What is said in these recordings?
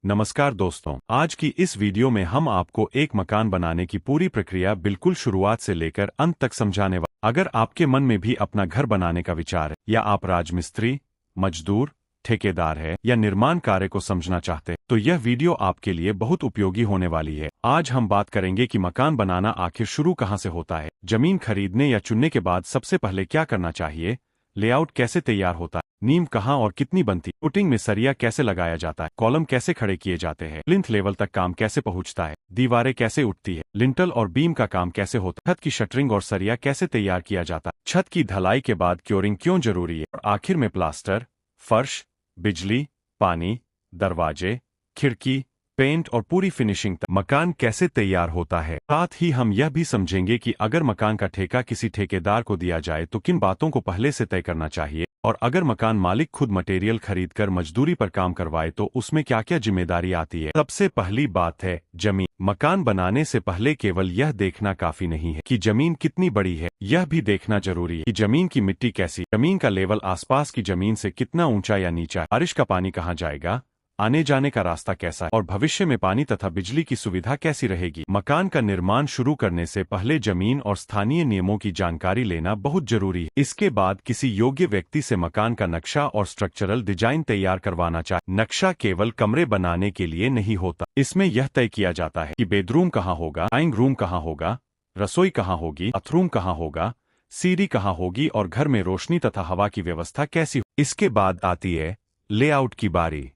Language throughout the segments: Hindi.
नमस्कार दोस्तों, आज की इस वीडियो में हम आपको एक मकान बनाने की पूरी प्रक्रिया बिल्कुल शुरुआत से लेकर अंत तक समझाने वाले। अगर आपके मन में भी अपना घर बनाने का विचार है या आप राजमिस्त्री, मजदूर, ठेकेदार है या निर्माण कार्य को समझना चाहते हैं, तो यह वीडियो आपके लिए बहुत उपयोगी होने वाली है। आज हम बात करेंगे कि मकान बनाना आखिर शुरू कहाँ से होता है, जमीन खरीदने या चुनने के बाद सबसे पहले क्या करना चाहिए, लेआउट कैसे तैयार होता है, नींव कहाँ और कितनी बनती, फुटिंग में सरिया कैसे लगाया जाता है, कॉलम कैसे खड़े किए जाते हैं, प्लिंथ लेवल तक काम कैसे पहुंचता है, दीवारें कैसे उठती है, लिंटल और बीम का काम कैसे होता है, छत की शटरिंग और सरिया कैसे तैयार किया जाता है, छत की ढलाई के बाद क्योरिंग क्यों जरूरी है, और आखिर में प्लास्टर, फर्श, बिजली, पानी, दरवाजे, खिड़की, पेंट और पूरी फिनिशिंग तक मकान कैसे तैयार होता है। साथ ही हम यह भी समझेंगे कि अगर मकान का ठेका किसी ठेकेदार को दिया जाए तो किन बातों को पहले से तय करना चाहिए, और अगर मकान मालिक खुद मटेरियल खरीदकर मजदूरी पर काम करवाए तो उसमें क्या क्या जिम्मेदारी आती है। सबसे पहली बात है जमीन। मकान बनाने से पहले केवल यह देखना काफी नहीं है कि जमीन कितनी बड़ी है, यह भी देखना जरूरी है कि जमीन की मिट्टी कैसी, जमीन का लेवल आसपास की जमीन से कितना ऊंचा या नीचा है, बारिश का पानी कहाँ जाएगा, आने जाने का रास्ता कैसा है और भविष्य में पानी तथा बिजली की सुविधा कैसी रहेगी। मकान का निर्माण शुरू करने से पहले जमीन और स्थानीय नियमों की जानकारी लेना बहुत जरूरी है। इसके बाद किसी योग्य व्यक्ति से मकान का नक्शा और स्ट्रक्चरल डिजाइन तैयार करवाना चाहिए। नक्शा केवल कमरे बनाने के लिए नहीं होता, इसमें यह तय किया जाता है कि बेडरूम कहाँ होगा, ड्राइंग रूम कहाँ होगा, रसोई कहाँ होगी, बाथरूम कहाँ होगा, सीढ़ी कहाँ होगी और घर में रोशनी तथा हवा की व्यवस्था कैसी हो। इसके बाद आती है लेआउट की बारी।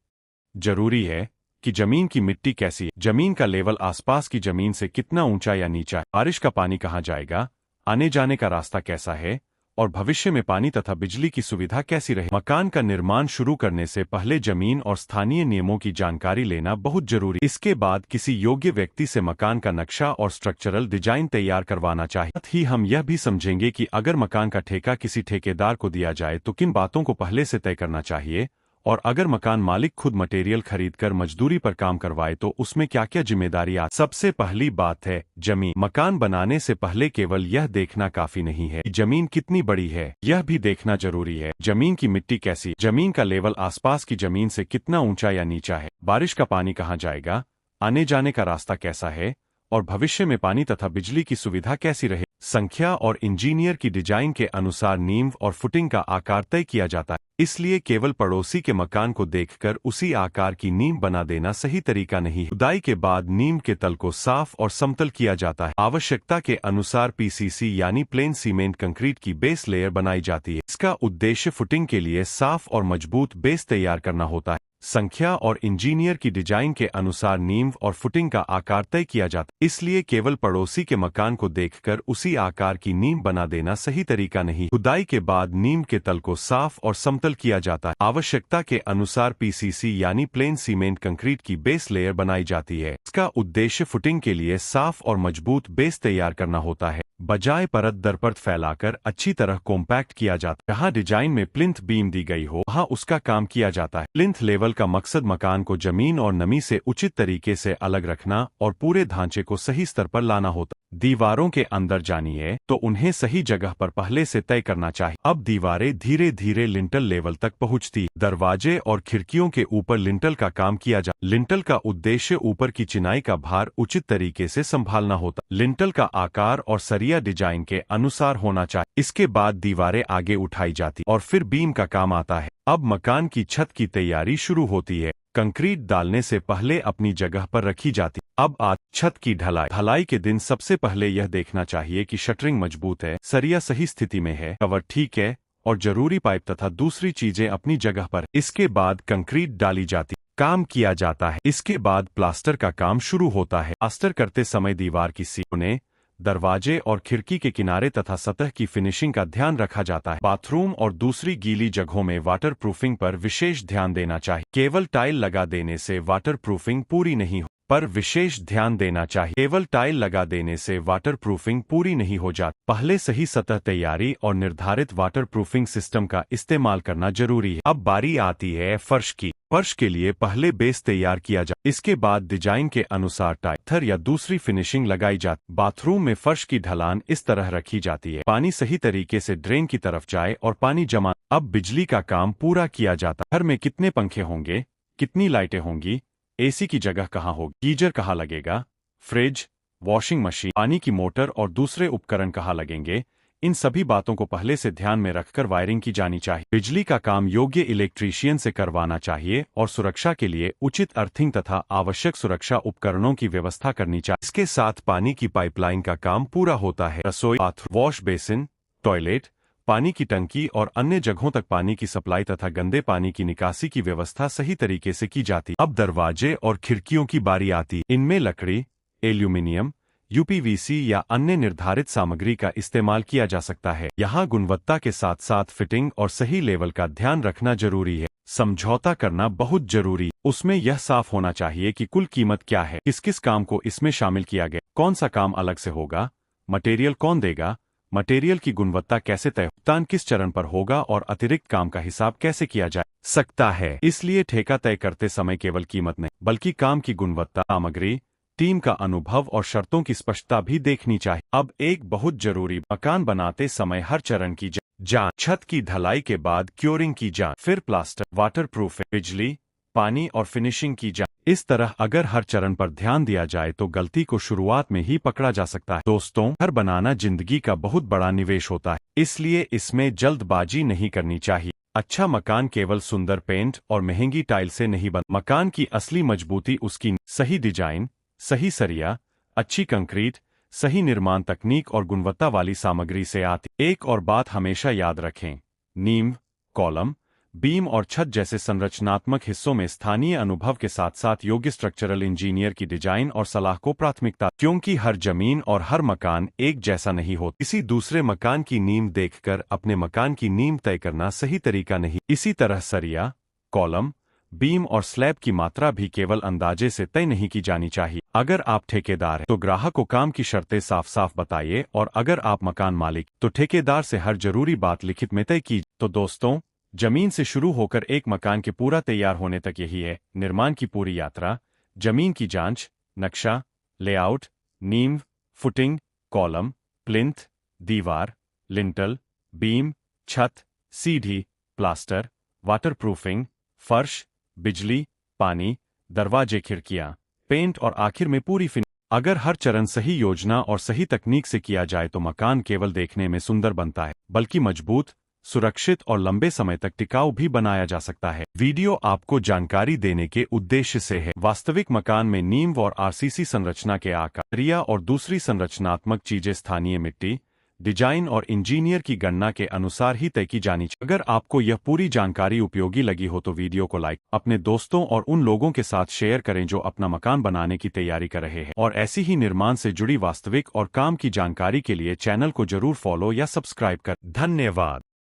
जरूरी है कि जमीन की मिट्टी कैसी है, जमीन का लेवल आसपास की जमीन से कितना ऊंचा या नीचा है, बारिश का पानी कहाँ जाएगा, आने जाने का रास्ता कैसा है और भविष्य में पानी तथा बिजली की सुविधा कैसी रहे। मकान का निर्माण शुरू करने से पहले जमीन और स्थानीय नियमों की जानकारी लेना बहुत जरूरी। इसके बाद किसी योग्य व्यक्ति से मकान का नक्शा और स्ट्रक्चरल डिजाइन तैयार करवाना चाहिए। साथ ही हम यह भी समझेंगे कि अगर मकान का ठेका किसी ठेकेदार को दिया जाए तो किन बातों को पहले से तय करना चाहिए, और अगर मकान मालिक खुद मटेरियल खरीदकर मजदूरी पर काम करवाए तो उसमें क्या क्या जिम्मेदारी आती। सबसे पहली बात है जमीन। मकान बनाने से पहले केवल यह देखना काफी नहीं है कि जमीन कितनी बड़ी है, यह भी देखना जरूरी है जमीन की मिट्टी कैसी, जमीन का लेवल आसपास की जमीन से कितना ऊंचा या नीचा है, बारिश का पानी कहाँ जाएगा, आने जाने का रास्ता कैसा है और भविष्य में पानी तथा बिजली की सुविधा कैसी रहे। संख्या और इंजीनियर की डिजाइन के अनुसार नींव और फुटिंग का आकार तय किया जाता है, इसलिए केवल पड़ोसी के मकान को देखकर उसी आकार की नींव बना देना सही तरीका नहीं है। खुदाई के बाद नींव के तल को साफ और समतल किया जाता है। आवश्यकता के अनुसार पीसीसी यानी प्लेन सीमेंट कंक्रीट की बेस लेयर बनाई जाती है। इसका उद्देश्य फुटिंग के लिए साफ और मजबूत बेस तैयार करना होता है। संख्या और इंजीनियर की डिजाइन के अनुसार नींव और फुटिंग का आकार तय किया जाता है, इसलिए केवल पड़ोसी के मकान को देखकर उसी आकार की नींव बना देना सही तरीका नहीं। खुदाई के बाद नींव के तल को साफ और समतल किया जाता है। आवश्यकता के अनुसार पीसीसी यानी प्लेन सीमेंट कंक्रीट की बेस लेयर बनाई जाती है। इसका उद्देश्य फुटिंग के लिए साफ और मजबूत बेस तैयार करना होता है, बजाय परत दर परत फैलाकर अच्छी तरह कॉम्पैक्ट किया जाता है। जहाँ डिजाइन में प्लिंथ बीम दी गई हो वहाँ उसका काम किया जाता है। प्लिंथ लेवल का मकसद मकान को जमीन और नमी से उचित तरीके से अलग रखना और पूरे ढांचे को सही स्तर पर लाना होता है। दीवारों के अंदर जानी है तो उन्हें सही जगह पर पहले से तय करना चाहिए। अब दीवारें धीरे धीरे लिंटल लेवल तक पहुंचती। दरवाजे और खिड़कियों के ऊपर लिंटल का काम किया जा। लिंटल का उद्देश्य ऊपर की चिनाई का भार उचित तरीके से संभालना होता। लिंटल का आकार और सरिया डिजाइन के अनुसार होना चाहिए। इसके बाद दीवारें आगे उठाई जाती और फिर बीम का काम आता है। अब मकान की छत की तैयारी शुरू होती है। कंक्रीट डालने से पहले अपनी जगह पर रखी जाती। अब छत की ढलाई। ढलाई के दिन सबसे पहले यह देखना चाहिए कि शटरिंग मजबूत है, सरिया सही स्थिति में है, कवर ठीक है और जरूरी पाइप तथा दूसरी चीजें अपनी जगह पर। इसके बाद कंक्रीट डाली जाती, काम किया जाता है। इसके बाद प्लास्टर का काम शुरू होता है। प्लास्टर करते समय दीवार की सीने, दरवाजे और खिड़की के किनारे तथा सतह की फिनिशिंग का ध्यान रखा जाता है। बाथरूम और दूसरी गीली जगहों में वाटर प्रूफिंग पर विशेष ध्यान देना चाहिए। केवल टाइल लगा देने से वाटर प्रूफिंग पूरी नहीं पर विशेष ध्यान देना चाहिए। केवल टाइल लगा देने से वाटर प्रूफिंग पूरी नहीं हो जाती। पहले सही सतह तैयारी और निर्धारित वाटर प्रूफिंग सिस्टम का इस्तेमाल करना जरूरी है। अब बारी आती है फर्श की। फर्श के लिए पहले बेस तैयार किया जाए, इसके बाद डिजाइन के अनुसार टाइल, पत्थर या दूसरी फिनिशिंग लगाई जाती। बाथरूम में फर्श की ढलान इस तरह रखी जाती है, पानी सही तरीके से ड्रेन की तरफ जाए और पानी जमा। अब बिजली का काम पूरा किया जाता है। घर में कितने पंखे होंगे, कितनी लाइटें होंगी, एसी की जगह कहाँ होगी, गीजर कहाँ लगेगा, फ्रिज, वॉशिंग मशीन, पानी की मोटर और दूसरे उपकरण कहाँ लगेंगे, इन सभी बातों को पहले से ध्यान में रखकर वायरिंग की जानी चाहिए। बिजली का काम योग्य इलेक्ट्रीशियन से करवाना चाहिए और सुरक्षा के लिए उचित अर्थिंग तथा आवश्यक सुरक्षा उपकरणों की व्यवस्था करनी चाहिए। इसके साथ पानी की पाइपलाइन का काम पूरा होता है। रसोई, बाथरूम, वॉश बेसिन, टॉयलेट, पानी की टंकी और अन्य जगहों तक पानी की सप्लाई तथा गंदे पानी की निकासी की व्यवस्था सही तरीके से की जाती। अब दरवाजे और खिड़कियों की बारी आती। इनमें लकड़ी, एल्यूमिनियम, यूपीवीसी या अन्य निर्धारित सामग्री का इस्तेमाल किया जा सकता है। यहाँ गुणवत्ता के साथ साथ फिटिंग और सही लेवल का ध्यान रखना जरूरी है। समझौता करना बहुत जरूरी। उसमें यह साफ होना चाहिए कि कुल कीमत क्या है, किस किस काम को इसमें शामिल किया गया, कौन सा काम अलग से होगा, मटेरियल कौन देगा, मटेरियल की गुणवत्ता कैसे तय, भुगतान किस चरण पर होगा और अतिरिक्त काम का हिसाब कैसे किया जा सकता है। इसलिए ठेका तय करते समय केवल कीमत नहीं बल्कि काम की गुणवत्ता, सामग्री, टीम का अनुभव और शर्तों की स्पष्टता भी देखनी चाहिए। अब एक बहुत जरूरी, मकान बनाते समय हर चरण की जांच, छत की ढलाई के बाद क्योरिंग की जांच, फिर प्लास्टर, वाटरप्रूफ, बिजली, पानी और फिनिशिंग की जांच। इस तरह अगर हर चरण पर ध्यान दिया जाए तो गलती को शुरुआत में ही पकड़ा जा सकता है। दोस्तों, घर बनाना जिंदगी का बहुत बड़ा निवेश होता है, इसलिए इसमें जल्दबाजी नहीं करनी चाहिए। अच्छा मकान केवल सुंदर पेंट और महंगी टाइल से नहीं बनता। मकान की असली मजबूती उसकी सही डिजाइन, सही सरिया, अच्छी कंक्रीट, सही निर्माण तकनीक और गुणवत्ता वाली सामग्री से आती। एक और बात हमेशा याद रखें, नींव, कॉलम, बीम और छत जैसे संरचनात्मक हिस्सों में स्थानीय अनुभव के साथ साथ योग्य स्ट्रक्चरल इंजीनियर की डिजाइन और सलाह को प्राथमिकता, क्योंकि हर जमीन और हर मकान एक जैसा नहीं होता। किसी दूसरे मकान की नींव देखकर अपने मकान की नींव तय करना सही तरीका नहीं। इसी तरह सरिया, कॉलम, बीम और स्लैब की मात्रा भी केवल अंदाजे से तय नहीं की जानी चाहिए। अगर आप ठेकेदार हैं तो ग्राहक को काम की शर्तें साफ साफ बताइए और अगर आप मकान मालिक तो ठेकेदार से हर जरूरी बात लिखित में तय कीजिए। तो दोस्तों, जमीन से शुरू होकर एक मकान के पूरा तैयार होने तक यही है निर्माण की पूरी यात्रा। जमीन की जांच, नक्शा, लेआउट, नींव, फुटिंग, कॉलम, प्लिंथ, दीवार, लिंटल, बीम, छत, सीढ़ी, प्लास्टर, वाटरप्रूफिंग, फर्श, बिजली, पानी, दरवाजे, खिड़कियां, पेंट और आखिर में पूरी फिनिश। अगर हर चरण सही योजना और सही तकनीक से किया जाए तो मकान केवल देखने में सुंदर बनता है बल्कि मजबूत, सुरक्षित और लंबे समय तक टिकाऊ भी बनाया जा सकता है। वीडियो आपको जानकारी देने के उद्देश्य से है। वास्तविक मकान में नींव और आरसीसी संरचना के आकार, सरिया और दूसरी संरचनात्मक चीजें स्थानीय मिट्टी, डिजाइन और इंजीनियर की गणना के अनुसार ही तय की जानी चाहिए। अगर आपको यह पूरी जानकारी उपयोगी लगी हो तो वीडियो को लाइक, अपने दोस्तों और उन लोगों के साथ शेयर करें जो अपना मकान बनाने की तैयारी कर रहे हैं। और ऐसी ही निर्माण से जुड़ी वास्तविक और काम की जानकारी के लिए चैनल को जरूर फॉलो या सब्सक्राइब कर। धन्यवाद।